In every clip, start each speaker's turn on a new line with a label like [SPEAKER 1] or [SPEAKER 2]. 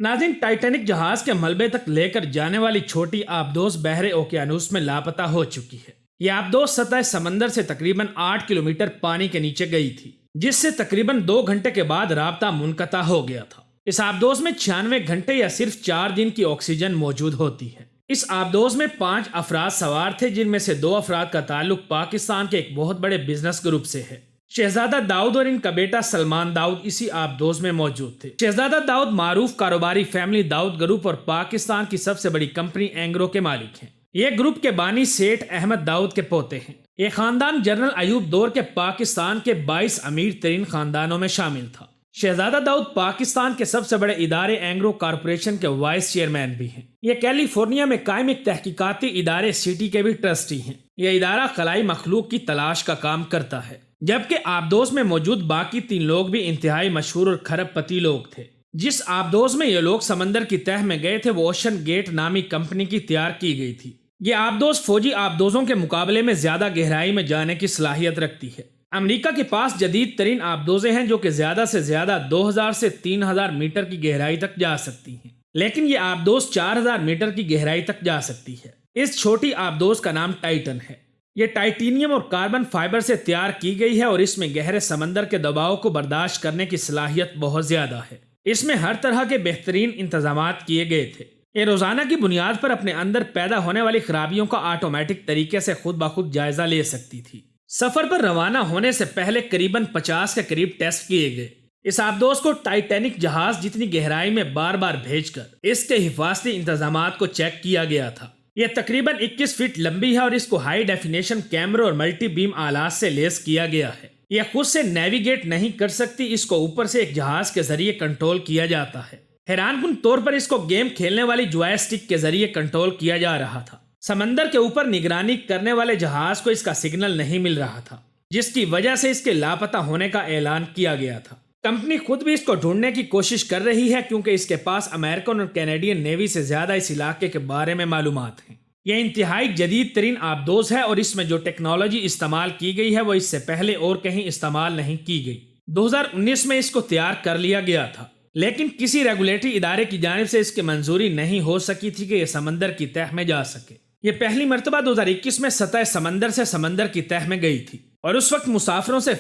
[SPEAKER 1] ناظرین، ٹائٹینک جہاز کے ملبے تک لے کر جانے والی چھوٹی آبدوز بحر اوقیانوس میں لاپتہ ہو چکی ہے۔ یہ آبدوز سطح سمندر سے تقریباً 8 کلومیٹر پانی کے نیچے گئی تھی، جس سے تقریباً 2 گھنٹے کے بعد رابطہ منقطع ہو گیا تھا۔ اس آبدوز میں 96 گھنٹے یا صرف 4 دن کی آکسیجن موجود ہوتی ہے۔ اس آبدوز میں 5 افراد سوار تھے، جن میں سے 2 افراد کا تعلق پاکستان کے ایک بہت بڑے بزنس گروپ سے ہے۔ شہزادہ داؤد اور ان کا بیٹا سلمان داؤد اسی آبدوز میں موجود تھے۔ شہزادہ داؤد معروف کاروباری فیملی داؤد گروپ اور پاکستان کی سب سے بڑی کمپنی اینگرو کے مالک ہیں۔ یہ گروپ کے بانی سیٹھ احمد داؤد کے پوتے ہیں۔ یہ خاندان جنرل ایوب دور کے پاکستان کے 22 امیر ترین خاندانوں میں شامل تھا۔ شہزادہ داؤد پاکستان کے سب سے بڑے ادارے اینگرو کارپوریشن کے وائس چیئرمین بھی ہیں۔ یہ کیلیفورنیا میں قائم ایک تحقیقاتی ادارے سٹی کے بھی ٹرسٹی ہیں۔ یہ ادارہ خلائی مخلوق کی تلاش کا کام کرتا ہے، جبکہ آبدوز میں موجود باقی 3 لوگ بھی انتہائی مشہور اور کھرب پتی لوگ تھے۔ جس آبدوز میں یہ لوگ سمندر کی تہہ میں گئے تھے وہ اوشن گیٹ نامی کمپنی کی تیار کی گئی تھی۔ یہ آبدوز فوجی آبدوزوں کے مقابلے میں زیادہ گہرائی میں جانے کی صلاحیت رکھتی ہے۔ امریکہ کے پاس جدید ترین آبدوزیں ہیں جو کہ زیادہ سے زیادہ 2000 سے 3000 میٹر کی گہرائی تک جا سکتی ہیں، لیکن یہ آبدوز 4000 میٹر کی گہرائی تک جا سکتی ہے۔ اس چھوٹی آبدوز کا نام ٹائٹن ہے۔ یہ ٹائٹینیم اور کاربن فائبر سے تیار کی گئی ہے اور اس میں گہرے سمندر کے دباؤ کو برداشت کرنے کی صلاحیت بہت زیادہ ہے۔ اس میں ہر طرح کے بہترین انتظامات کیے گئے تھے۔ یہ روزانہ کی بنیاد پر اپنے اندر پیدا ہونے والی خرابیوں کا آٹومیٹک طریقے سے خود بخود جائزہ لے سکتی تھی۔ سفر پر روانہ ہونے سے پہلے قریباً 50 کے قریب ٹیسٹ کیے گئے۔ اس آبدوز کو ٹائٹینک جہاز جتنی گہرائی میں بار بار بھیج کر اس کے حفاظتی انتظامات کو چیک کیا گیا تھا۔ یہ تقریباً 21 فٹ لمبی ہے اور اس کو ہائی ڈیفینیشن کیمروں اور ملٹی بیم آلات سے لیس کیا گیا ہے۔ یہ خود سے نیویگیٹ نہیں کر سکتی، اس کو اوپر سے ایک جہاز کے ذریعے کنٹرول کیا جاتا ہے۔ حیران کن طور پر اس کو گیم کھیلنے والی جوائے سٹک کے ذریعے کنٹرول کیا جا رہا تھا۔ سمندر کے اوپر نگرانی کرنے والے جہاز کو اس کا سگنل نہیں مل رہا تھا، جس کی وجہ سے اس کے لاپتہ ہونے کا اعلان کیا گیا تھا۔ کمپنی خود بھی اس کو ڈھونڈنے کی کوشش کر رہی ہے کیونکہ اس کے پاس امریکن اور کینیڈین نیوی سے زیادہ اس علاقے کے بارے میں معلومات ہیں۔ یہ انتہائی جدید ترین آبدوز ہے اور اس میں جو ٹیکنالوجی استعمال کی گئی ہے وہ اس سے پہلے اور کہیں استعمال نہیں کی گئی۔ 2019 میں اس کو تیار کر لیا گیا تھا، لیکن کسی ریگولیٹری ادارے کی جانب سے اس کی منظوری نہیں ہو سکی تھی کہ یہ سمندر کی تہہ میں جا سکے۔ یہ پہلی مرتبہ 2021 میں سطح سمندر سے سمندر کی تہہ میں گئی تھی اور اس وقت مسافروں سے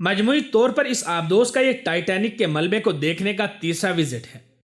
[SPEAKER 1] مجموعی طور پر اس آبدوز کا یہ ٹائٹینک کے ملبے کو دیکھنے کا 3را وزٹ ہے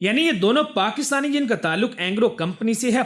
[SPEAKER 1] یعنی یہ دونوں پاکستانی جن کا تعلق اینگرو کمپنی سے ہے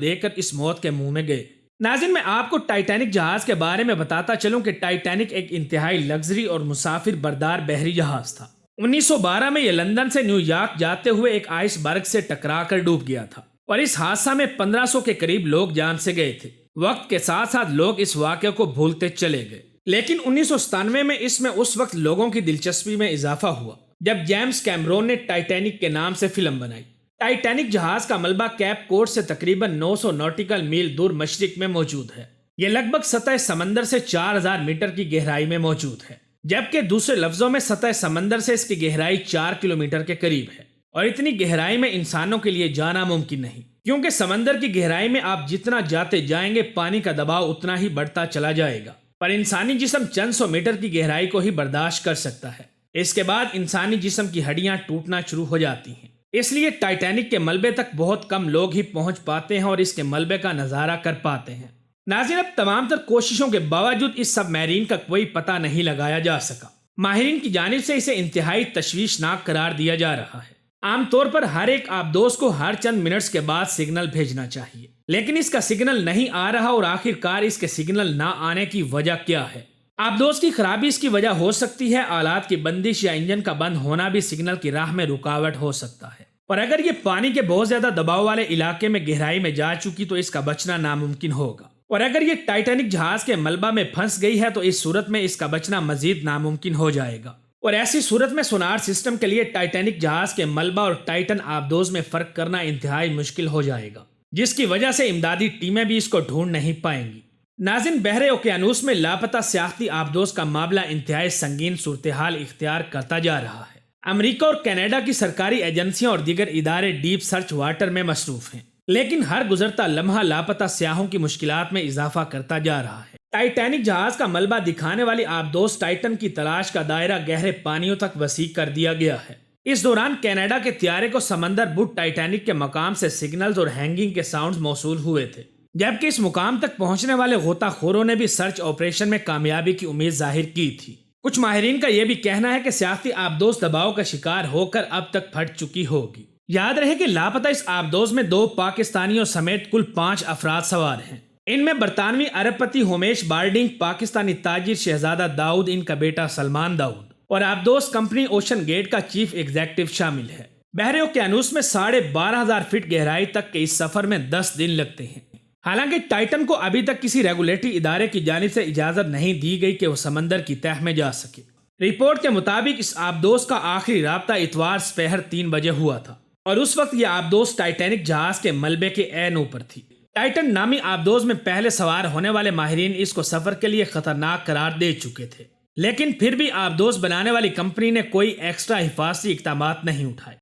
[SPEAKER 1] دے کر اس موت کے منہ میں گئے۔ ناظرین، میں آپ کو ٹائٹینک جہاز کے بارے میں بتاتا چلوں کہ ٹائٹینک ایک انتہائی لگژری اور مسافر بردار بحری جہاز تھا۔ 1912 میں یہ لندن سے نیو یارک جاتے ہوئے ایک آئس برگ سے ٹکرا کر ڈوب گیا تھا اور اس حادثہ میں 1500 کے قریب لوگ جان سے گئے تھے۔ وقت کے ساتھ ساتھ لوگ اس واقعے کو بھولتے چلے گئے، لیکن 1997 میں اس وقت لوگوں کی دلچسپی میں اضافہ ہوا جب جیمز کیمرون نے ٹائٹینک کے نام سے فلم بنائی۔ ٹائٹینک جہاز کا ملبہ کیپ کوڈ سے تقریباً 900 نوٹیکل میل دور مشرق میں موجود ہے۔ یہ لگ بھگ سطح سمندر سے 4000 میٹر کی گہرائی میں موجود ہے، جبکہ دوسرے لفظوں میں سطح سمندر سے اس کی گہرائی 4 کلومیٹر کے قریب ہے اور اتنی گہرائی میں انسانوں کے لیے جانا ممکن نہیں، کیونکہ سمندر کی گہرائی میں آپ جتنا جاتے جائیں گے پانی کا دباؤ اتنا ہی بڑھتا چلا جائے گا، پر انسانی جسم چند سو میٹر کی گہرائی کو ہی برداشت کر سکتا ہے۔ اس کے بعد انسانی جسم کی ہڈیاں ٹوٹنا شروع ہو جاتی ہیں، اس لیے ٹائٹینک کے ملبے تک بہت کم لوگ ہی پہنچ پاتے ہیں اور اس کے ملبے کا نظارہ کر پاتے ہیں۔ ناظرین، اب تمام تر کوششوں کے باوجود اس سب میرین کا کوئی پتہ نہیں لگایا جا سکا۔ ماہرین کی جانب سے اسے انتہائی تشویشناک قرار دیا جا رہا ہے۔ عام طور پر ہر ایک آبدوز کو ہر چند منٹس کے بعد سگنل بھیجنا چاہیے، لیکن اس کا سگنل نہیں آ رہا اور آخر کار اس کے سگنل نہ آنے کی وجہ کیا ہے؟ آبدوز کی خرابی اس کی وجہ ہو سکتی ہے، آلات کی بندش یا انجن کا بند ہونا بھی سگنل کی راہ میں رکاوٹ ہو سکتا ہے، اور اگر یہ پانی کے بہت زیادہ دباؤ والے علاقے میں گہرائی میں جا چکی تو اس کا بچنا ناممکن ہوگا، اور اگر یہ ٹائٹینک جہاز کے ملبہ میں پھنس گئی ہے تو اس صورت میں اس کا بچنا مزید ناممکن ہو جائے گا، اور ایسی صورت میں سونار سسٹم کے لیے ٹائٹینک جہاز کے ملبہ اور ٹائٹن آبدوز میں فرق کرنا انتہائی مشکل ہو جائے گا، جس کی وجہ سے امدادی ٹیمیں بھی اس کو ڈھونڈ نہیں پائیں گی۔ ناظرین، بحر اوقیانوس میں لاپتہ سیاحتی آبدوز کا معاملہ انتہائی سنگین صورتحال اختیار کرتا جا رہا ہے۔ امریکہ اور کینیڈا کی سرکاری ایجنسیاں اور دیگر ادارے ڈیپ سرچ واٹر میں مصروف ہیں، لیکن ہر گزرتا لمحہ لاپتہ سیاحوں کی مشکلات میں اضافہ کرتا جا رہا ہے۔ ٹائٹینک جہاز کا ملبہ دکھانے والی آبدوز ٹائٹن کی تلاش کا دائرہ گہرے پانیوں تک وسیع کر دیا گیا ہے۔ اس دوران کینیڈا کے طیارے کو سمندر بٹ ٹائٹینک کے مقام سے سگنلز اور ہینگنگ کے ساؤنڈز موصول ہوئے تھے، جبکہ اس مقام تک پہنچنے والے غوطہ خوروں نے بھی سرچ آپریشن میں کامیابی کی امید ظاہر کی تھی۔ کچھ ماہرین کا یہ بھی کہنا ہے کہ سیاحتی آبدوز دباؤ کا شکار ہو کر اب تک پھٹ چکی ہوگی۔ یاد رہے کہ لاپتہ اس آبدوز میں 2 پاکستانیوں سمیت کل 5 افراد سوار ہیں۔ ان میں برطانوی ارب پتی ہومیش بارڈنگ، پاکستانی تاجر شہزادہ داؤد، ان کا بیٹا سلمان داؤد اور آبدوز کمپنی اوشن گیٹ کا چیف ایگزیکٹو شامل ہے۔ بحر اوقیانوس میں 12,500 فٹ گہرائی تک کے اس سفر میں 10 دن لگتے ہیں۔ حالانکہ ٹائٹن کو ابھی تک کسی ریگولیٹری ادارے کی جانب سے اجازت نہیں دی گئی کہ وہ سمندر کی تہہ میں جا سکے۔ رپورٹ کے مطابق اس آبدوز کا آخری رابطہ اتوار سپہر 3 بجے ہوا تھا اور اس وقت یہ آبدوز ٹائٹینک جہاز کے ملبے کے عین اوپر تھی۔ ٹائٹن نامی آبدوز میں پہلے سوار ہونے والے ماہرین اس کو سفر کے لیے خطرناک قرار دے چکے تھے، لیکن پھر بھی آبدوز بنانے والی کمپنی نے کوئی ایکسٹرا حفاظتی اقدامات نہیں اٹھائے۔